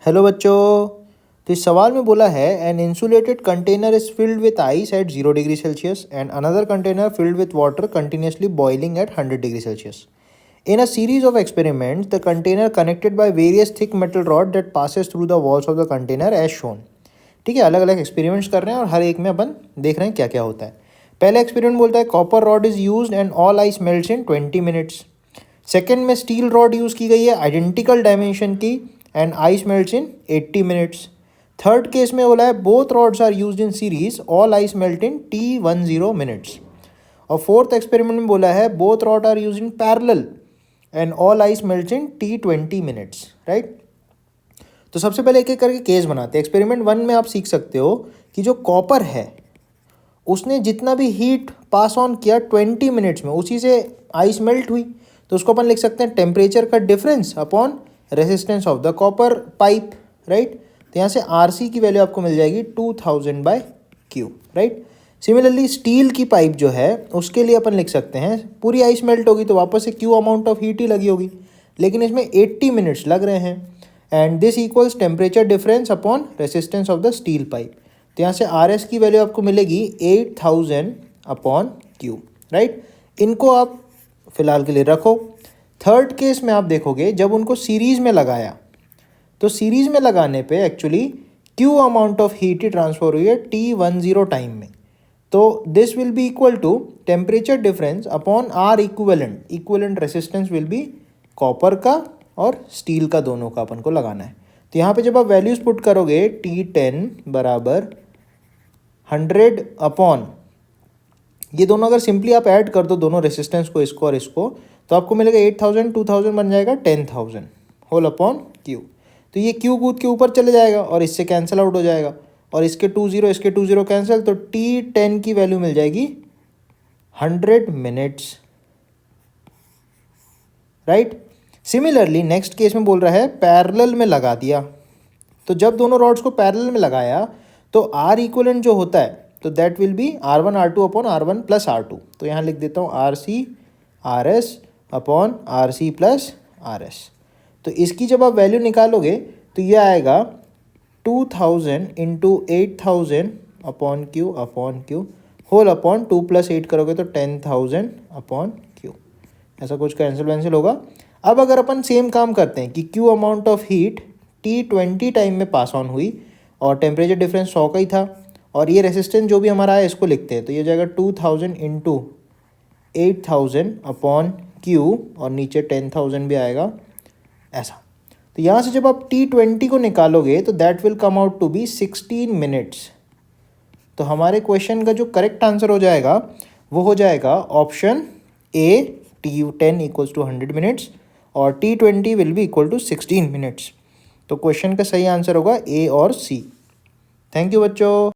Hello बच्चों। तो इस सवाल में बोला है an insulated container is filled with ice at 0 degree Celsius and another container filled with water continuously boiling at 100 degree Celsius. In a series of experiments, the container connected by various thick metal rod that passes through the walls of the container as shown. ठीक है, अलग अलग experiments कर रहे हैं और हर एक में अपन देख रहे हैं क्या क्या होता है. पहले एक्सपेरिमेंट बोलता है copper rod is used and all ice melts in 20 minutes. Second में स्टील रॉड यूज़ की गई है आइडेंटिकल डायमेंशन की and ice melts in 80 minutes. Third case में बोला है both rods are used in series, all ice melt in T10 minutes. और fourth experiment में बोला है both rod are used in parallel and all ice melts in T20 minutes. Right. तो सबसे पहले एक एक करके केस बनाते हैं. एक्सपेरिमेंट 1 में आप सीख सकते हो कि जो कॉपर है उसने जितना भी हीट पास ऑन किया 20 मिनट्स में उसी से आइस मेल्ट हुई. तो उसको अपन लिख सकते हैं टेम्परेचर का difference upon resistance of the copper pipe. Right. तो यहाँ से RC की वैल्यू आपको मिल जाएगी 2000/Q. राइट. सिमिलरली स्टील की पाइप जो है उसके लिए अपन लिख सकते हैं पूरी आइस मेल्ट होगी तो वापस से Q अमाउंट ऑफ हीट ही लगी होगी, लेकिन इसमें 80 मिनट्स लग रहे हैं and this equals temperature difference upon resistance of the steel pipe. तो यहाँ से RS की वैल्यू आपको मिलेगी 8000/Q. राइट. इनको आप फिलहाल के लिए रखो. थर्ड केस में आप देखोगे जब उनको सीरीज में लगाया तो सीरीज में लगाने पे actually Q amount of heat ही ट्रांसफर हुई है T10 टाइम में. तो this will be equal to temperature difference upon R equivalent. Equivalent resistance will be copper का और स्टील का, दोनों का अपन को लगाना है. तो यहाँ पे जब आप वैल्यूज पुट करोगे T10 बराबर 100 अपॉन ये दोनों अगर सिंपली आप ऐड कर दो दोनों रेसिस्टेंस को, इसको और इसको, तो आपको मिलेगा 8000, 2000 बन जाएगा 10,000 होल अपॉन Q. तो ये Q कूद के ऊपर चले जाएगा और इससे कैंसिल आउट हो जाएगा और इसके 20 इसके 20 कैंसिल, तो T10 की वैल्यू मिल जाएगी 100 minutes. Right. Similarly next case में बोल रहा है पैरेलल में लगा दिया. तो जब दोनों रॉड्स को पैरेलल में लगाया तो R इक्विवेलेंट जो होता है तो that will be R1 R2 upon R1 plus R2. तो यहाँ लिख देता हूँ RC RS upon RC plus RS. तो इसकी जब आप वैल्यू निकालोगे तो ये आएगा 2000 into 8000 upon Q whole upon 2 + 8 करोगे तो 10,000 अपॉन Q. ऐसा कुछ कैंसिल वैंसिल होगा. अब अगर अपन सेम काम करते हैं कि Q amount of heat T20 time में पास ऑन हुई और टेम्परेचर डिफरेंस 100 का ही था और ये रेसिस्टेंस जो भी हमारा है इसको लिखते हैं, तो ये जाएगा 2000 इंटू 8000 अपॉन Q और नीचे 10,000 भी आएगा ऐसा. तो यहाँ से जब आप T20 को निकालोगे तो that will come out to be 16 minutes. तो हमारे क्वेश्चन का जो करेक्ट आंसर हो जाएगा वो हो जाएगा option A, T10 equals to 100 minutes और T20 will be equal to 16 minutes. तो क्वेश्चन का सही आंसर होगा A और C. थैंक यू बच्चों.